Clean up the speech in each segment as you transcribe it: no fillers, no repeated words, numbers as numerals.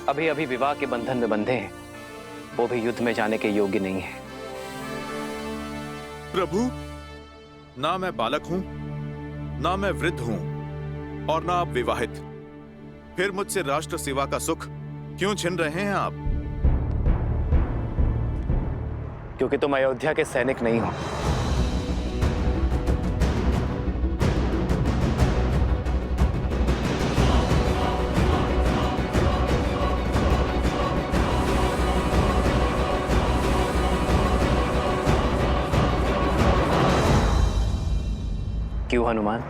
अभी अभी विवाह के बंधन में बंधे हैं, वो भी युद्ध में जाने के योग्य नहीं है। प्रभु, ना मैं बालक हूं, ना मैं वृद्ध हूं, और ना आप विवाहित। फिर मुझसे राष्ट्र सेवा का सुख क्यों छीन रहे हैं आप? क्योंकि तुम अयोध्या के सैनिक नहीं हो। क्यों हनुमान?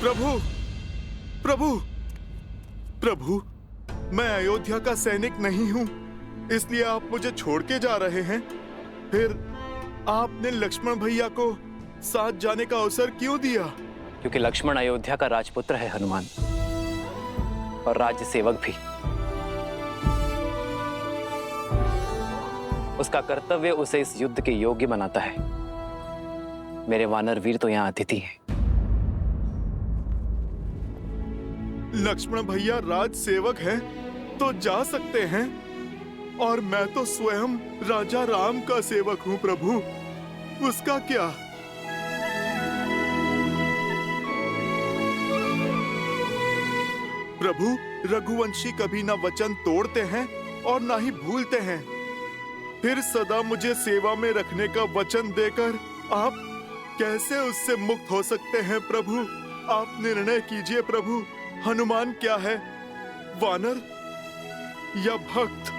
प्रभु, प्रभु, प्रभु, मैं अयोध्या का सैनिक नहीं हूं, इसलिए आप मुझे छोड़ के जा रहे हैं। फिर आपने लक्ष्मण भैया को साथ जाने का अवसर क्यों दिया? क्योंकि लक्ष्मण अयोध्या का राजपुत्र है हनुमान, और राज्य सेवक भी। उसका कर्तव्य उसे इस युद्ध के योग्य बनाता है। मेरे वानर वीर तो यहाँ अतिथि हैं। लक्ष्मण भैया राज सेवक हैं, तो जा सकते हैं, और मैं तो स्वयं राजा राम का सेवक हूं प्रभु, उसका क्या? प्रभु, रघुवंशी कभी ना वचन तोड़ते हैं और ना ही भूलते हैं। फिर सदा मुझे सेवा में रखने का वचन देकर आप कैसे उससे मुक्त हो सकते हैं प्रभु? आप निर्णय कीजिए प्रभु, हनुमान क्या है, वानर या भक्त?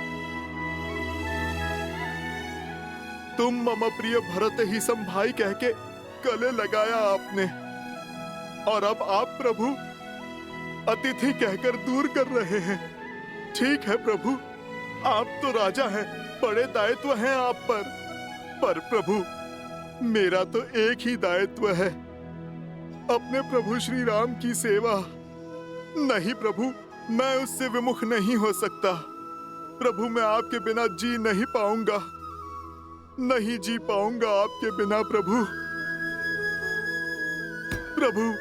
तुम मम प्रिय भरत ही सम भाई कह के गले लगाया आपने, और अब आप प्रभु अतिथि कहकर दूर कर रहे हैं। ठीक है प्रभु, आप तो राजा हैं, बड़े दायित्व हैं आप पर प्रभु मेरा तो एक ही दायित्व है, अपने प्रभु श्री राम की सेवा। नहीं प्रभु, मैं उससे विमुख नहीं हो सकता। प्रभु, मैं आपके बिना जी नहीं पाऊंगा, नहीं जी पाऊंगा आपके बिना प्रभु। प्रभु,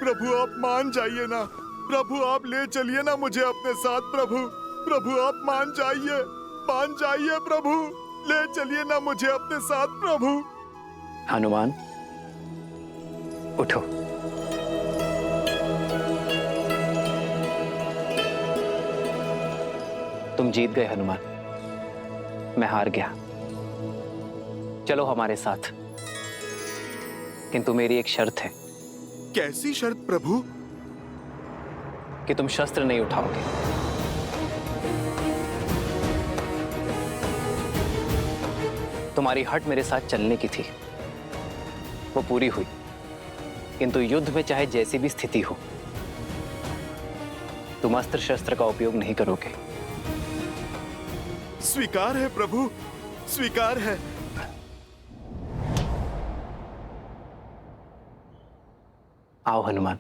प्रभु आप मान जाइए ना, प्रभु आप ले चलिए ना मुझे अपने साथ प्रभु। प्रभु आप मान जाइए प्रभु, ले चलिए ना मुझे अपने साथ प्रभु। हनुमान, उठो। तुम जीत गए हनुमान, मैं हार गया। चलो हमारे साथ, किंतु मेरी एक शर्त है। कैसी शर्त प्रभु? कि तुम शस्त्र नहीं उठाओगे। तुम्हारी हट मेरे साथ चलने की थी, वो पूरी हुई, किंतु युद्ध में चाहे जैसी भी स्थिति हो, तुम अस्त्र शस्त्र का उपयोग नहीं करोगे। स्वीकार है प्रभु, स्वीकार है। आओ हनुमान।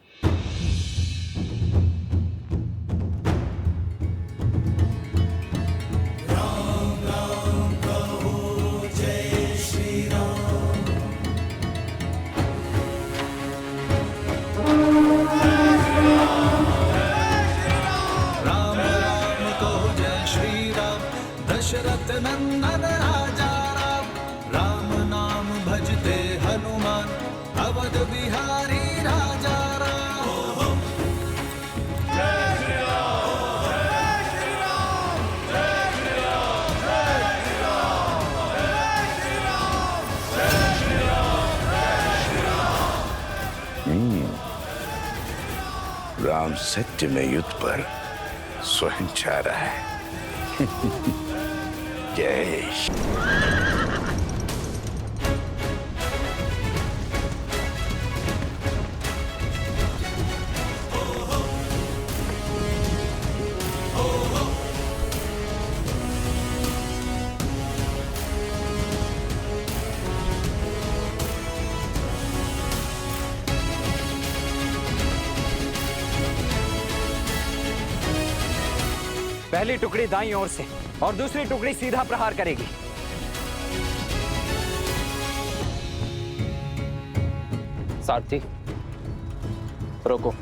दशरथ नंदन राजा राम, राम नाम भजते हनुमान, अवध बिहारी राजा राम। जय श्री राम, जय श्री राम, जय श्री राम, जय श्री राम, जय श्री राम, जय श्री राम, जय श्री राम। राम सत्य में युद्ध पर स्वयं छा रहा है। जय पहली टुकड़ी दाईं ओर से और दूसरी टुकड़ी सीधा प्रहार करेगी। सारथी, रोको।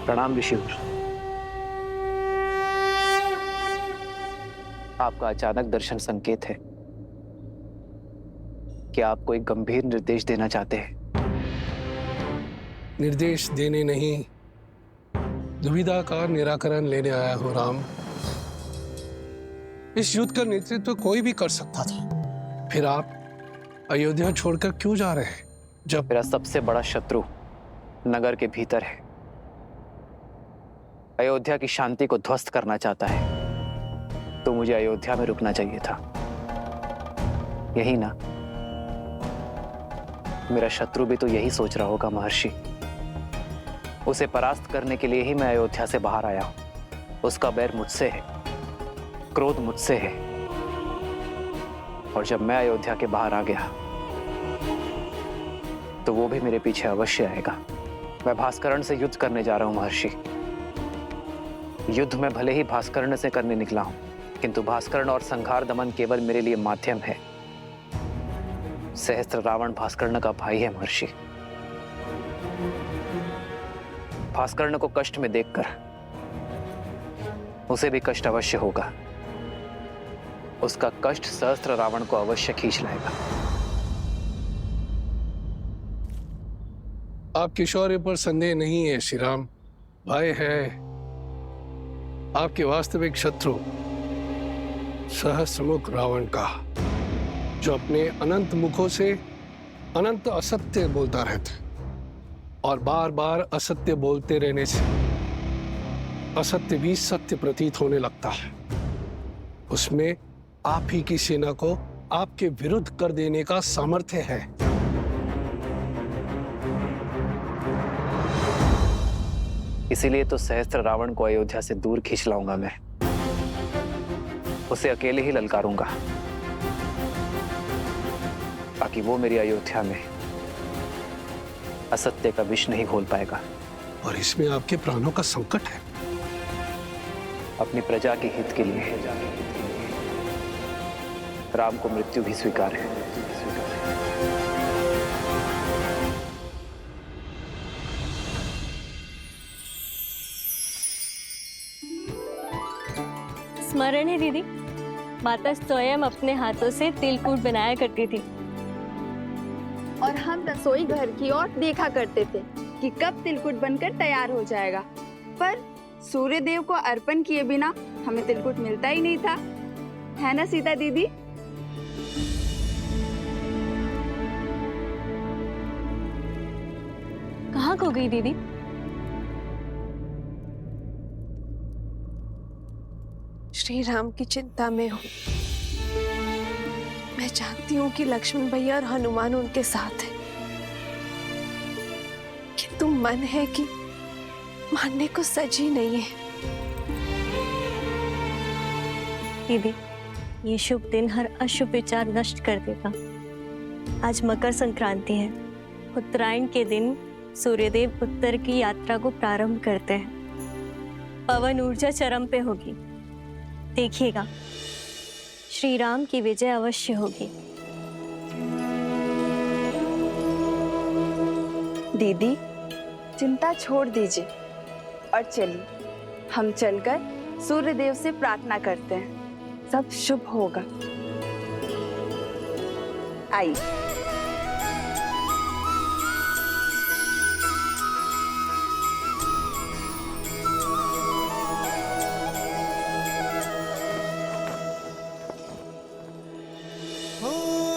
प्रणाम ऋषिवर। आपका अचानक दर्शन संकेत है कि आप कोई गंभीर निर्देश देना चाहते हैं। निर्देश देने नहीं, दुविधा का निराकरण लेने आया हूं राम। इस युद्ध का नेतृत्व कोई भी कर सकता था, फिर आप अयोध्या छोड़कर क्यों जा रहे हैं? जब मेरा सबसे बड़ा शत्रु नगर के भीतर है, अयोध्या की शांति को ध्वस्त करना चाहता है, तो मुझे अयोध्या में रुकना चाहिए था। यही ना? मेरा शत्रु भी तो यही सोच रहा होगा महर्षि। उसे परास्त करने के लिए ही मैं अयोध्या से बाहर आया हूं। उसका बैर मुझसे है, क्रोध मुझसे है, और जब मैं अयोध्या के बाहर आ गया तो वो भी मेरे पीछे अवश्य आएगा। मैं भास्करण से युद्ध करने जा रहा हूं महर्षि। युद्ध में भले ही भास्करण से करने निकला हूं, किंतु भास्करण और संहार दमन केवल मेरे लिए माध्यम है। सहस्त्र रावण भास्कर्ण का भाई है महर्षि। भास्कर्ण को कष्ट में देखकर उसे भी कष्ट अवश्य होगा। उसका कष्ट सहस्त्र रावण को अवश्य खींच लाएगा। आपके शौर्य पर संदेह नहीं है श्री राम। भय है आपके वास्तविक शत्रु सहस्रमुख रावण का, जो अपने अनंत मुखों से अनंत असत्य बोलता रहता है, और बार बार असत्य बोलते रहने से असत्य भी सत्य प्रतीत होने लगता है। उसमें आप ही की सेना को आपके विरुद्ध कर देने का सामर्थ्य है। इसीलिए तो सहस्त्र रावण को अयोध्या से दूर खींच लाऊंगा मैं। उसे अकेले ही ललकारूंगा, ताकि वो मेरी अयोध्या में असत्य का विष नहीं घोल पाएगा। और इसमें आपके प्राणों का संकट है। अपनी प्रजा के हित के लिए राम को मृत्यु भी स्वीकार है। स्मरण है दीदी, माता स्वयं अपने हाथों से तिलकूट बनाया करती थी। और हम रसोई घर की ओर देखा करते थे कि कब तिलकुट बनकर तैयार हो जाएगा, पर सूर्य देव को अर्पण किए बिना हमें तिलकुट मिलता ही नहीं था, है ना सीता दीदी? कहाँ खो गई दीदी? श्री राम की चिंता में हूँ। मैं जानती हूँ कि लक्ष्मण भैया और हनुमान उनके साथ हैं, किंतु मन है कि मानने को सजी नहीं है। दीदी, ये शुभ दिन हर अशुभ विचार नष्ट कर देगा। आज मकर संक्रांति है। उत्तरायण के दिन सूर्यदेव उत्तर की यात्रा को प्रारंभ करते हैं। पवन ऊर्जा चरम पे होगी। देखिएगा, श्री राम की विजय अवश्य होगी। दीदी, चिंता छोड़ दीजिए और चलिए हम चलकर सूर्य देव से प्रार्थना करते हैं, सब शुभ होगा। आइए।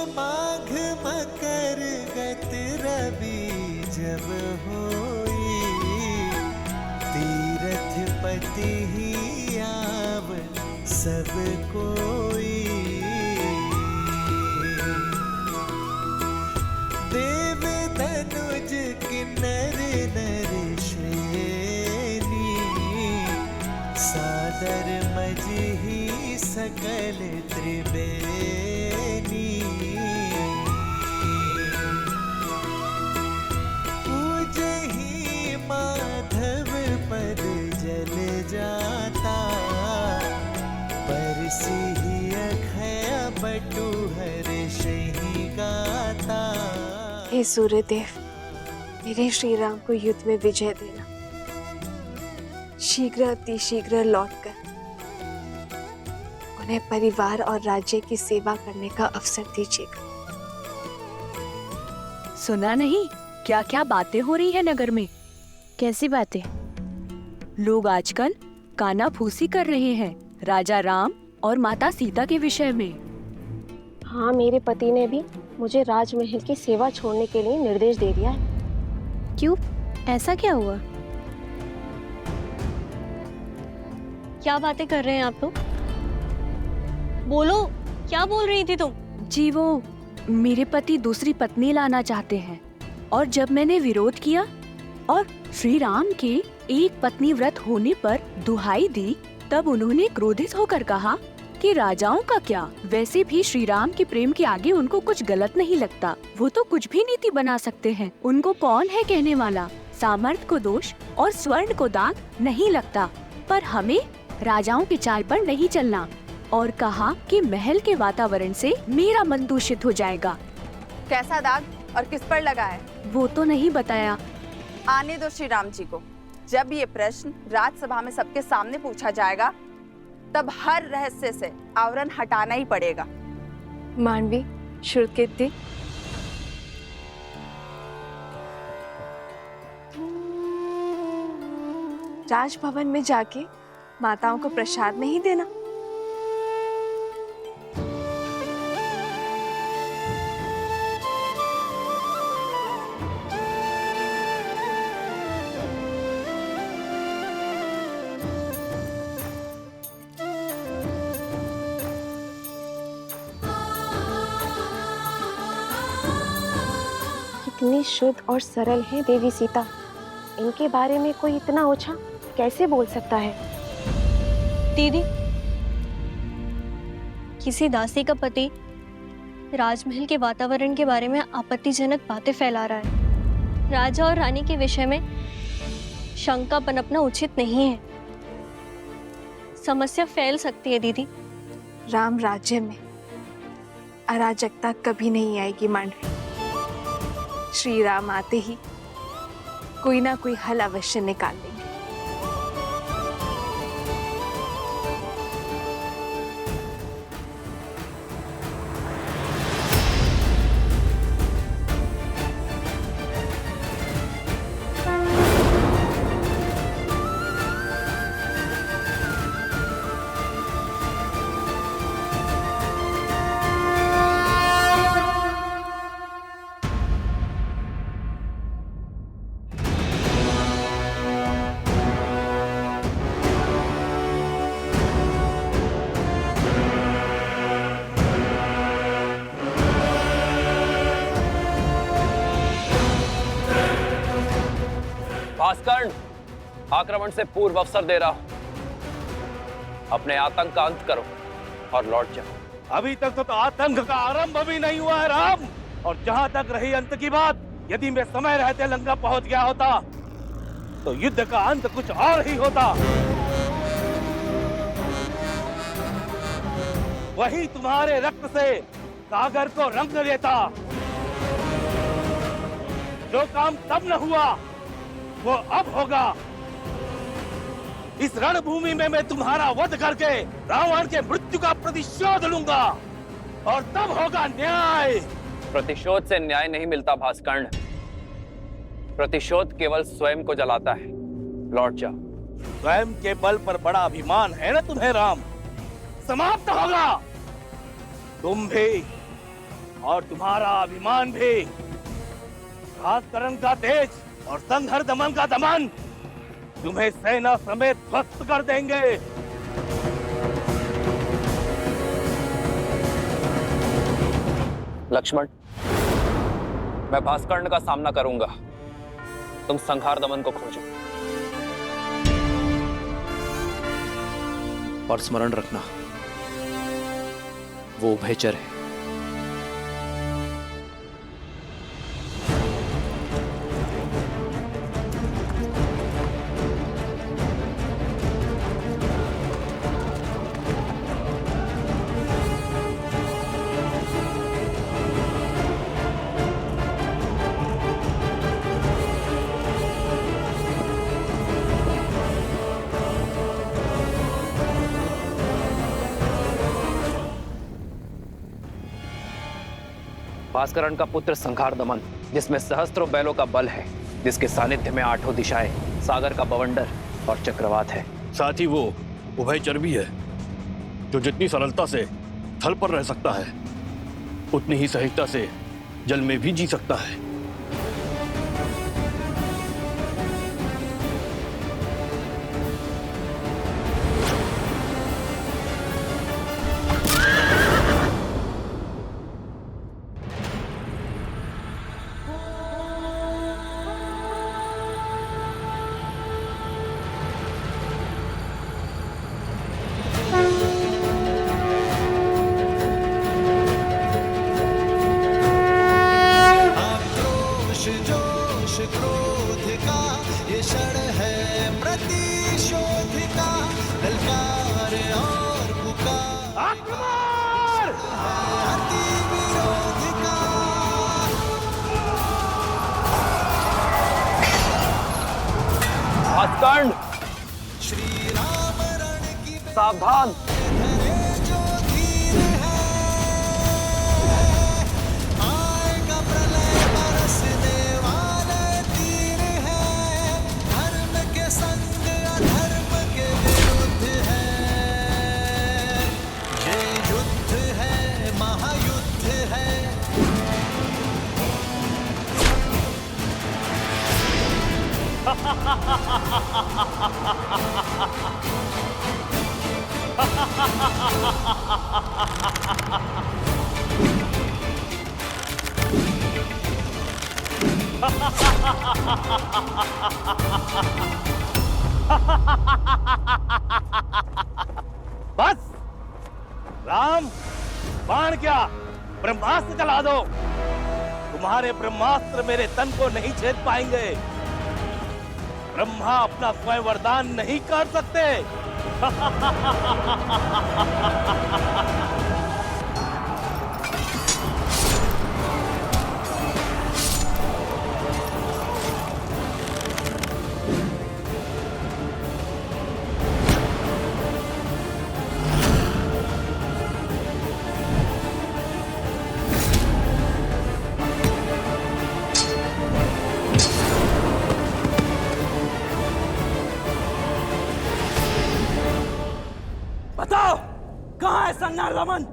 माघ मकर गत रवि जब होई, तीरथ पति ही आव सब कोई। देव धनुज किन्नर नर श्रेणी, सादर मजही सकल त्रिवेणी पूजही माधव पद जल जाता परसी अखया बटु हर्षहि गाता। हे सूर्यदेव, मेरे श्री राम को युद्ध में विजय देना। शीघ्र अतिशीघ्र लौटकर उन्हें परिवार और राज्य की सेवा करने का अवसर दीजिएगा। सुना नहीं क्या क्या बातें हो रही है नगर में? कैसी बातें? लोग आजकल कानाफूसी कर रहे हैं राजा राम और माता सीता के विषय में। हाँ, मेरे पति ने भी मुझे राजमहल की सेवा छोड़ने के लिए निर्देश दे दिया है। क्यों, ऐसा क्या हुआ? क्या बातें कर रहे हैं आप लोग? बोलो, क्या बोल रही थी तुम? जी वो मेरे पति दूसरी पत्नी लाना चाहते हैं और जब मैंने विरोध किया और श्री राम के एक पत्नी व्रत होने पर दुहाई दी, तब उन्होंने क्रोधित होकर कहा कि राजाओं का क्या, वैसे भी श्री राम के प्रेम के आगे उनको कुछ गलत नहीं लगता। वो तो कुछ भी नीति बना सकते हैं। उनको कौन है कहने वाला? सामर्थ्य को दोष और स्वर्ण को दाग नहीं लगता। पर हमें राजाओं की चाल पर नहीं चलना। और कहा कि महल के वातावरण से मेरा मन दूषित हो जाएगा। कैसा दाग और किस पर लगा है? वो तो नहीं बताया। आने दो श्री राम जी को। जब ये प्रश्न राजसभा में सबके सामने पूछा जाएगा, तब हर रहस्य से आवरण हटाना ही पड़ेगा। मांडवी, श्रुतकीर्ति, राजभवन में जाके माताओं को प्रसाद नहीं देना? कितनी शुद्ध और सरल है देवी सीता। इनके बारे में कोई इतना ओछा कैसे बोल सकता है? दीदी, किसी दासी का पति राजमहल के वातावरण के बारे में आपत्तिजनक बातें फैला रहा है। राजा और रानी के विषय में शंका पनपना उचित नहीं है। समस्या फैल सकती है दीदी। राम राज्य में अराजकता कभी नहीं आएगी मांडवी। श्री राम आते ही कोई ना कोई हल अवश्य निकाल लेंगे। भास्करण, आक्रमण से पूर्व अवसर दे रहा हूं। अपने आतंक का अंत करो और लौट जाओ। अभी तक तो आतंक का आरंभ भी नहीं हुआ है राम। और जहां तक रही अंत की बात, यदि मैं समय रहते लंका पहुंच गया होता तो युद्ध का अंत कुछ और ही होता। वही तुम्हारे रक्त से सागर को रंग देता। जो काम तब न हुआ वो अब होगा। इस रणभूमि में मैं तुम्हारा वध करके रावण के मृत्यु का प्रतिशोध लूंगा और तब होगा न्याय। प्रतिशोध से न्याय नहीं मिलता भास्कर्ण। प्रतिशोध केवल स्वयं को जलाता है। लौट जाओ। स्वयं के बल पर बड़ा अभिमान है ना तुम्हें राम? समाप्त होगा तुम भी और तुम्हारा अभिमान भी। भास्करण का तेज और संघर दमन का दमन तुम्हें सेना समेत ध्वस्त कर देंगे। लक्ष्मण, मैं भास्कर्ण का सामना करूंगा। तुम संघार दमन को खोजो। और स्मरण रखना, वो उभयचर है। भास्करण का पुत्र संघार दमन, जिसमें सहस्त्रों बैलों का बल है, जिसके सानिध्य में आठों दिशाएं, सागर का बवंडर और चक्रवात है। साथ ही वो उभयचर भी है, जो जितनी सरलता से थल पर रह सकता है, उतनी ही सहजता से जल में भी जी सकता है। क्रोध का ये क्षण है प्रतिशोध का, ललकार और पुकार अति विरोध का। भास्करण, श्री राम रण की सावधान। जो धीर है, आएगा प्रलय बरसने वाले तीर है, धर्म के संग अधर्म के विरुद्ध है, ये युद्ध है, महायुद्ध है। बस राम, बाण क्या, ब्रह्मास्त्र चला दो। तुम्हारे ब्रह्मास्त्र मेरे तन को नहीं छेद पाएंगे। ब्रह्मा अपना स्वयं वरदान नहीं कर सकते। बताओ, कहां है संघार दमन?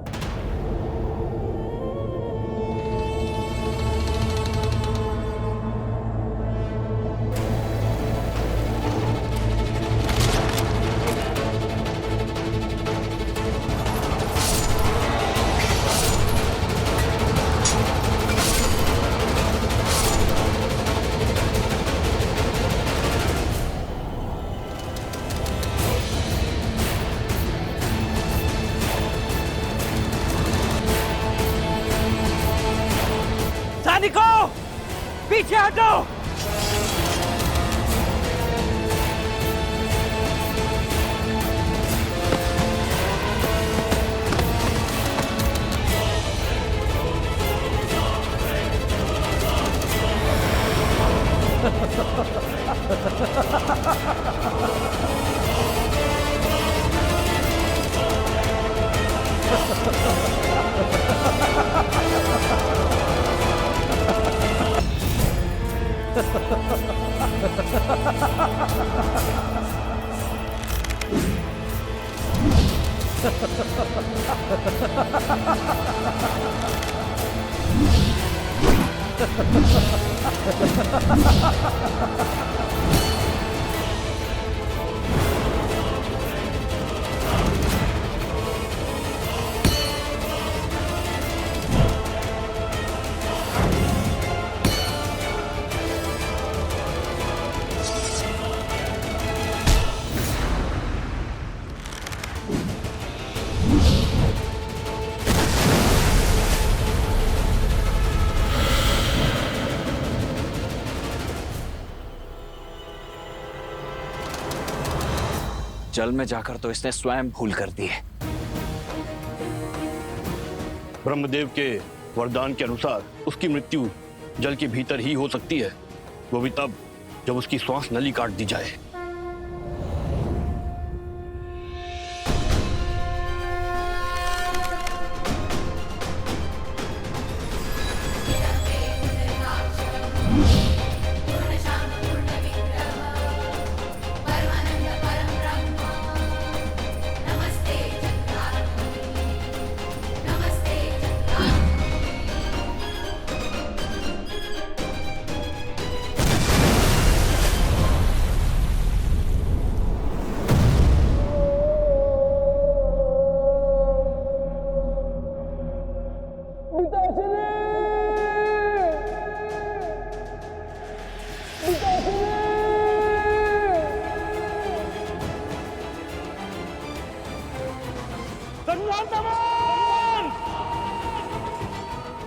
सैनिकों, पीछे हटो। जल में जाकर तो इसने स्वयं भूल कर दी है। ब्रह्मदेव के वरदान के अनुसार उसकी मृत्यु जल के भीतर ही हो सकती है, वो भी तब जब उसकी श्वास नली काट दी जाए।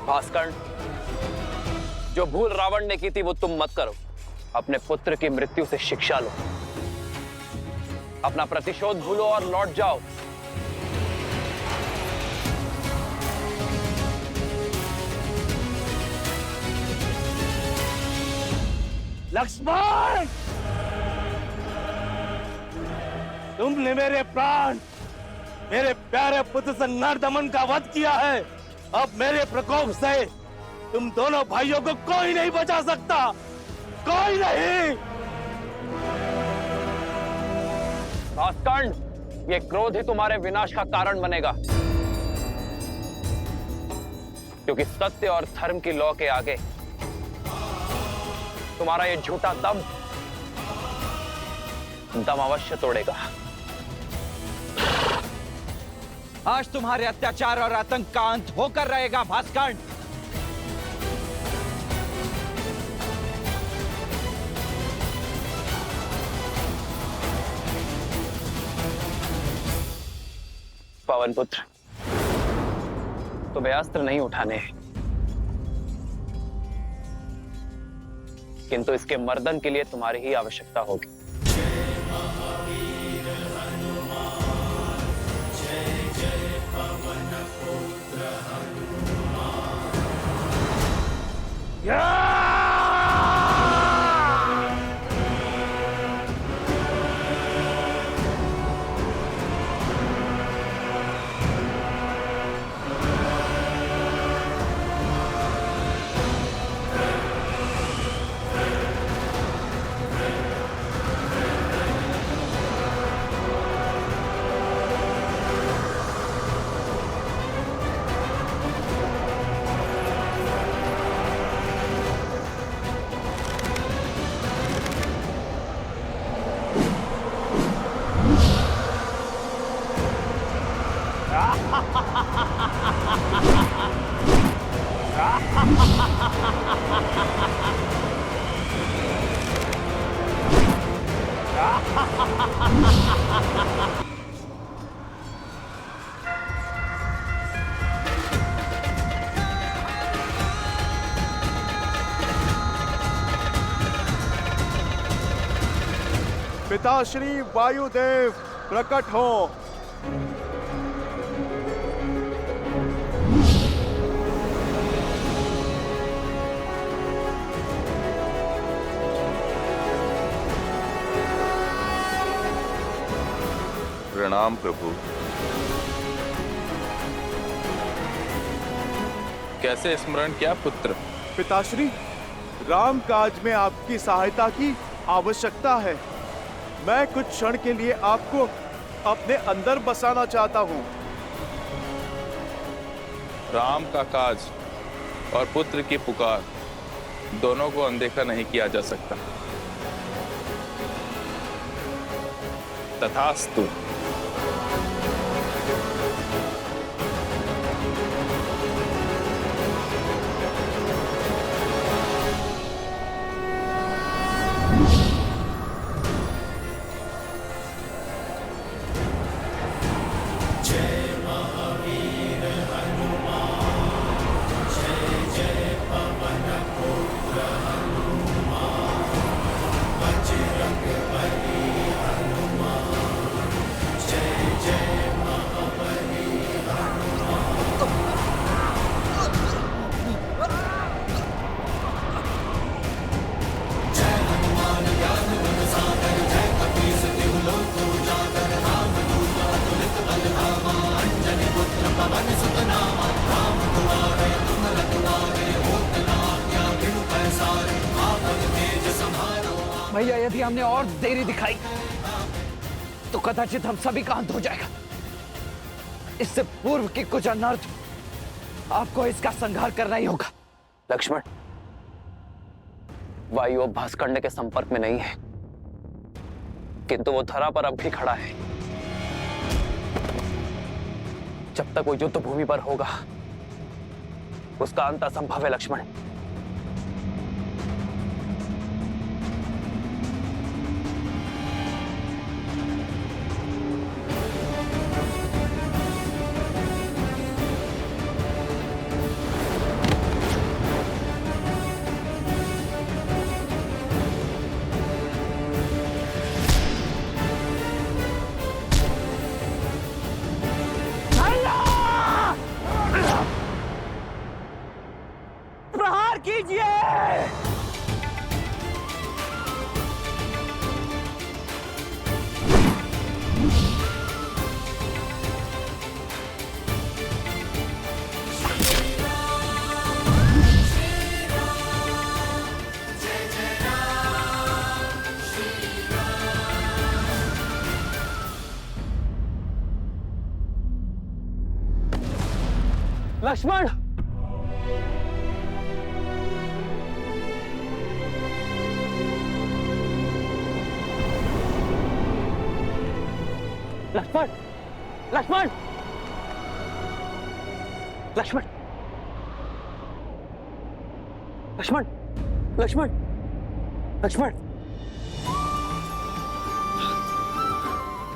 भास्करण, जो भूल रावण ने की थी वो तुम मत करो। अपने पुत्र की मृत्यु से शिक्षा लो, अपना प्रतिशोध भूलो और लौट जाओ। लक्ष्मण, तुमने मेरे प्राण, मेरे प्यारे पुत्र संहार दमन का वध किया है। अब मेरे प्रकोप से तुम दोनों भाइयों को कोई नहीं बचा सकता, कोई नहीं। भास्करण, ये क्रोध ही तुम्हारे विनाश का कारण बनेगा, क्योंकि सत्य और धर्म की लौ के आगे तुम्हारा ये झूठा दम अवश्य तोड़ेगा। आज तुम्हारे अत्याचार और आतंक का अंत होकर रहेगा भास्करण। पवन पुत्र, तुम्हें अस्त्र नहीं उठाने हैं, किंतु इसके मर्दन के लिए तुम्हारी ही आवश्यकता होगी। पिताश्री वायुदेव प्रकट हो। प्रणाम प्रभु। कैसे स्मरण किया पुत्र? पिताश्री, राम काज में आपकी सहायता की आवश्यकता है। मैं कुछ क्षण के लिए आपको अपने अंदर बसाना चाहता हूँ। राम का काज और पुत्र की पुकार दोनों को अनदेखा नहीं किया जा सकता। तथास्तु। भैया यदि हमने और देरी दिखाई तो कदाचित हम सभी का अंत हो जाएगा। इससे पूर्व के कुछ अनर्थ आपको इसका संहार करना ही होगा। लक्ष्मण, वायु अब भास्करण्य के संपर्क में नहीं है, किंतु वो धरा पर अब भी खड़ा है। जब तक वो युद्ध भूमि पर होगा उसका अंत असंभव है लक्ष्मण। प्रहार कीजिए। लक्ष्मण, लक्ष्मण, लक्ष्मण, लक्ष्मण, लक्ष्मण, लक्ष्मण, लक्ष्मण,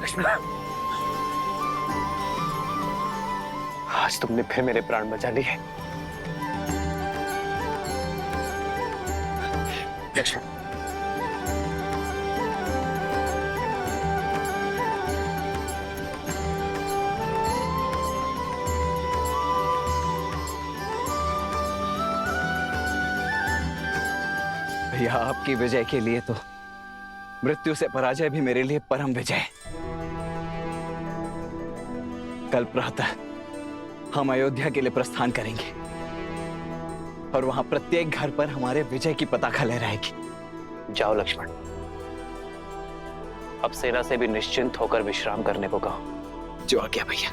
लक्ष्मण, आज तुमने फिर मेरे प्राण बचा लिए। लक्ष्मण, भैया आपकी विजय के लिए तो मृत्यु से पराजय भी मेरे लिए परम विजय। कल प्रातः हम अयोध्या के लिए प्रस्थान करेंगे और वहां प्रत्येक घर पर हमारे विजय की पताका लहराएगी। जाओ लक्ष्मण, अब सेना से भी निश्चिंत होकर विश्राम करने को कहो। जो आज्ञा भैया।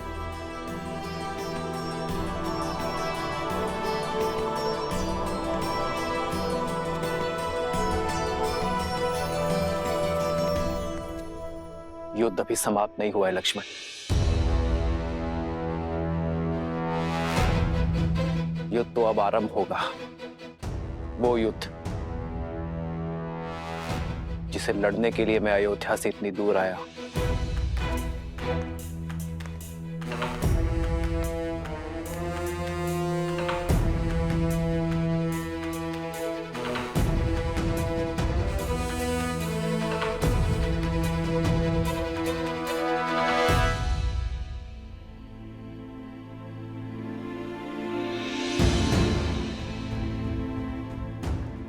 युद्ध अभी समाप्त नहीं हुआ है लक्ष्मण। युद्ध तो अब आरंभ होगा, वो युद्ध जिसे लड़ने के लिए मैं अयोध्या से इतनी दूर आया।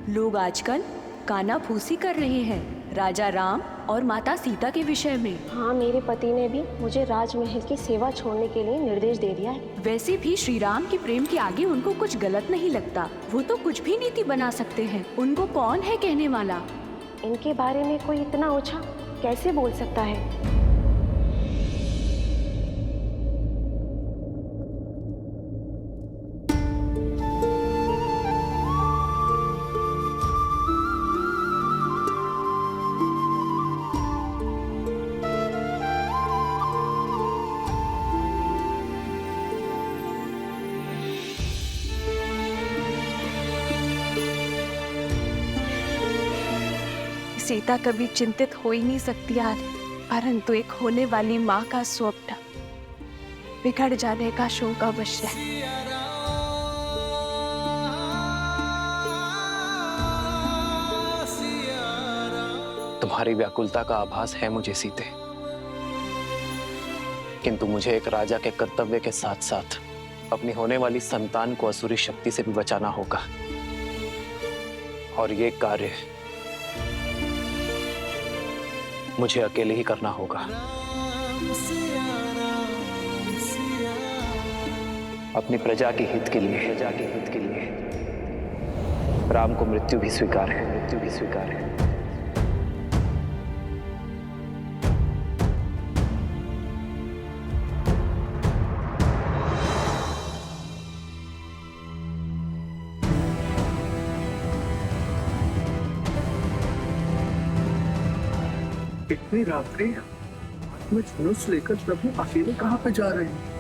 लोग आजकल कानाफूसी कर रहे हैं राजा राम और माता सीता के विषय में। हाँ, मेरे पति ने भी मुझे राजमहल की सेवा छोड़ने के लिए निर्देश दे दिया है। वैसे भी श्री राम के प्रेम के आगे उनको कुछ गलत नहीं लगता। वो तो कुछ भी नीति बना सकते हैं। उनको कौन है कहने वाला? इनके बारे में कोई इतना ऊंचा कैसे बोल सकता है? सीता कभी चिंतित हो ही नहीं सकती आज, परंतु एक होने वाली माँ का स्वप्न बिगड़ जाने का शोक अवश्य है। तुम्हारी व्याकुलता का आभास है मुझे सीते, किंतु मुझे एक राजा के कर्तव्य के साथ साथ अपनी होने वाली संतान को असुरी शक्ति से भी बचाना होगा, और ये कार्य मुझे अकेले ही करना होगा। अपनी प्रजा के हित के लिए, राम को मृत्यु भी स्वीकार है, मृत्यु भी स्वीकार है। इतनी रात्रि में धनुष लेकर प्रभु अकेले कहाँ पे जा रहे हैं?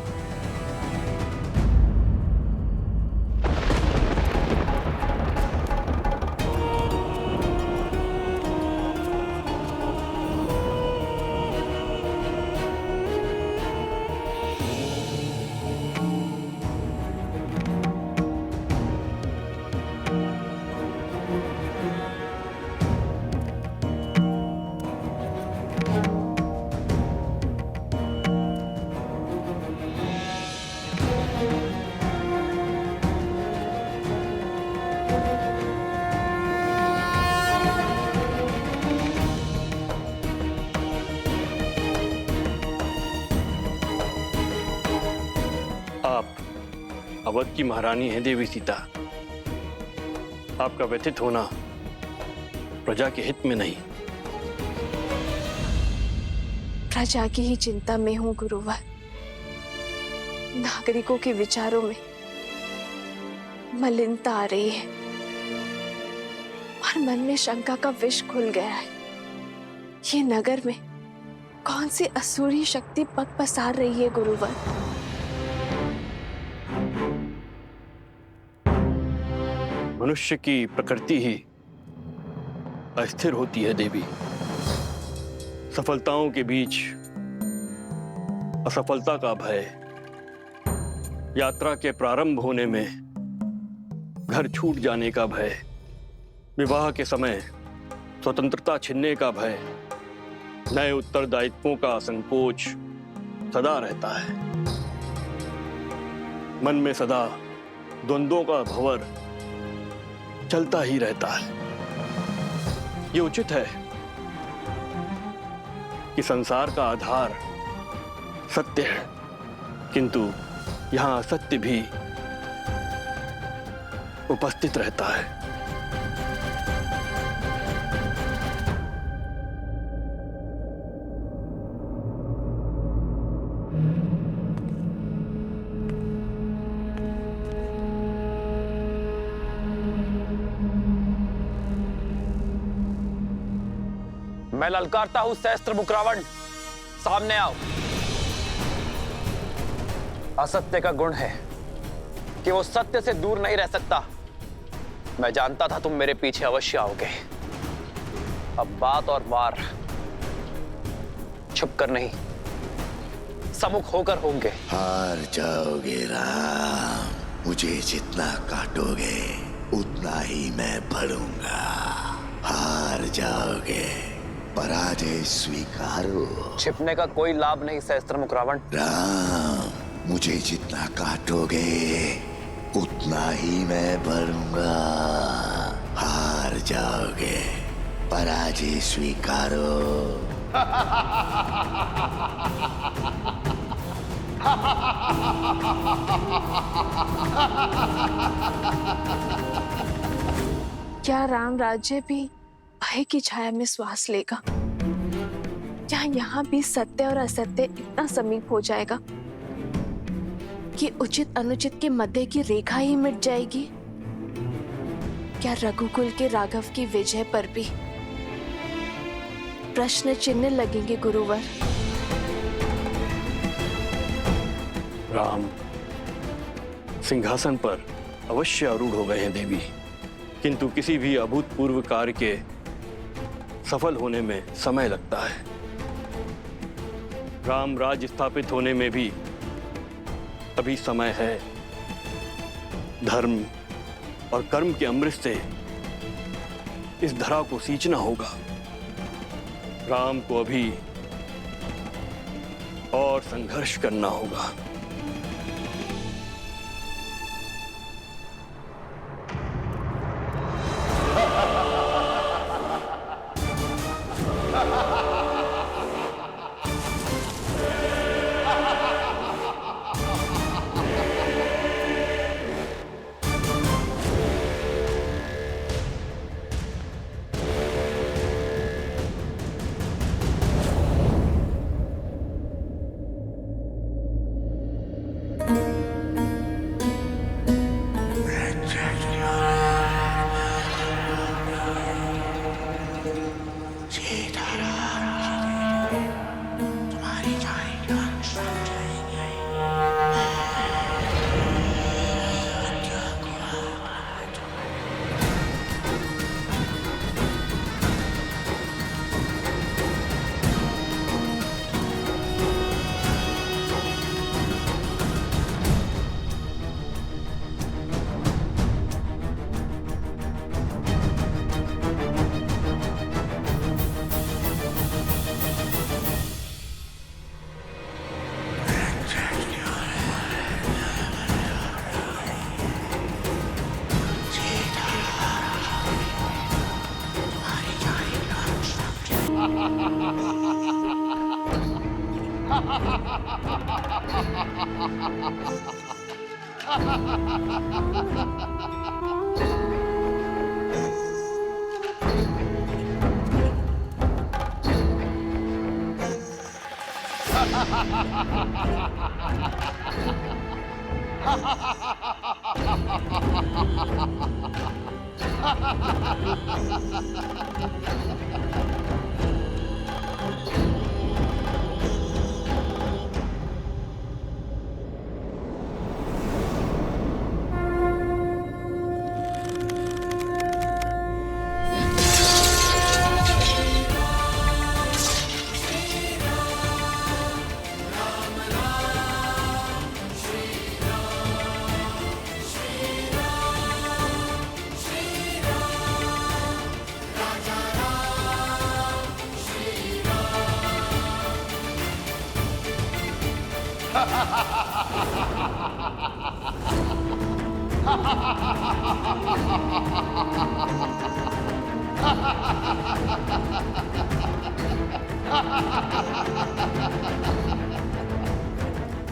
अवध की महारानी है देवी सीता। आपका व्यथित होना प्रजा के हित में नहीं। प्रजा की ही चिंता में हूँ गुरुवर। नागरिकों के विचारों में मलिनता आ रही है और मन में शंका का विष खुल गया है। ये नगर में कौन सी असुरी शक्ति पग पसार रही है गुरुवर? मनुष्य की प्रकृति ही अस्थिर होती है देवी। सफलताओं के बीच असफलता का भय, यात्रा के प्रारंभ होने में घर छूट जाने का भय, विवाह के समय स्वतंत्रता छिनने का भय, नए उत्तरदायित्वों का संकोच सदा रहता है। मन में सदा द्वंद्वों का भंवर चलता ही रहता है। ये उचित है कि संसार का आधार सत्य है, किंतु यहां असत्य भी उपस्थित रहता है। मैं ललकारता हूं सहस्त्र मुख रावण, सामने आओ। असत्य का गुण है कि वो सत्य से दूर नहीं रह सकता। मैं जानता था तुम मेरे पीछे अवश्य आओगे। अब बात और वार छुप कर नहीं, सम्मुख होकर होंगे। हार जाओगे राम, मुझे जितना काटोगे उतना ही मैं बढ़ूंगा। हार जाओगे, पराजय स्वीकारो। छिपने का कोई लाभ नहीं सहस्त्रमुख रावण। राम, मुझे जितना काटोगे उतना ही मैं बढ़ूंगा। हार जाओगे, पराजय स्वीकारो। क्या राम राज्य भी भय की छाया में श्वास लेगा? क्या यहाँ भी सत्य और असत्य इतना समीप हो जाएगा कि उचित अनुचित के मध्य की रेखा ही मिट जाएगी? क्या रघुकुल के राघव की विजय पर भी प्रश्न चिन्ह लगेंगे गुरुवर? राम सिंहासन पर अवश्य आरूढ़ हो गए हैं देवी, किंतु किसी भी अभूतपूर्व कार्य के सफल होने में समय लगता है। राम राज्य स्थापित होने में भी अभी समय है। धर्म और कर्म के अमृत से इस धरा को सींचना होगा। राम को अभी और संघर्ष करना होगा।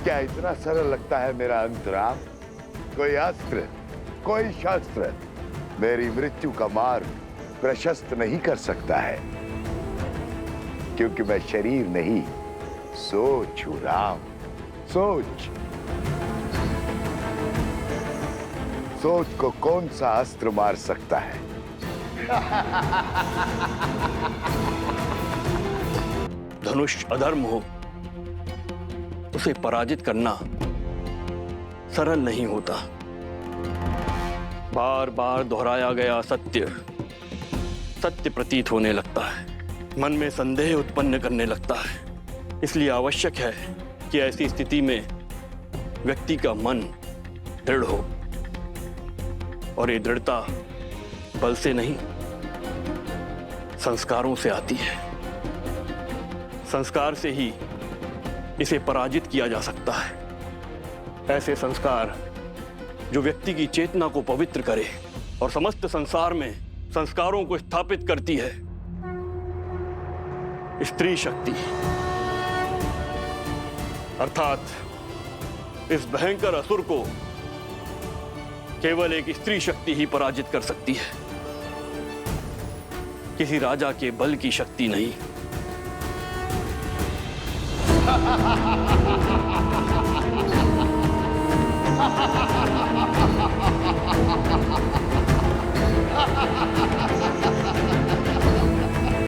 क्या इतना सरल लगता है मेरा अंतराम? कोई अस्त्र, कोई शस्त्र मेरी मृत्यु का मार्ग प्रशस्त नहीं कर सकता है, क्योंकि मैं शरीर नहीं, सोच हूं राम, सोच। सोच को कौन सा अस्त्र मार सकता है? धनुष अधर्म हो, उसे पराजित करना सरल नहीं होता। बार बार दोहराया गया सत्य सत्य प्रतीत होने लगता है, मन में संदेह उत्पन्न करने लगता है। इसलिए आवश्यक है कि ऐसी स्थिति में व्यक्ति का मन दृढ़ हो, और ये दृढ़ता बल से नहीं, संस्कारों से आती है। संस्कार से ही इसे पराजित किया जा सकता है। ऐसे संस्कार जो व्यक्ति की चेतना को पवित्र करे और समस्त संसार में संस्कारों को स्थापित करती है। स्त्री शक्ति, अर्थात इस भयंकर असुर को केवल एक स्त्री शक्ति ही पराजित कर सकती है, किसी राजा के बल की शक्ति नहीं।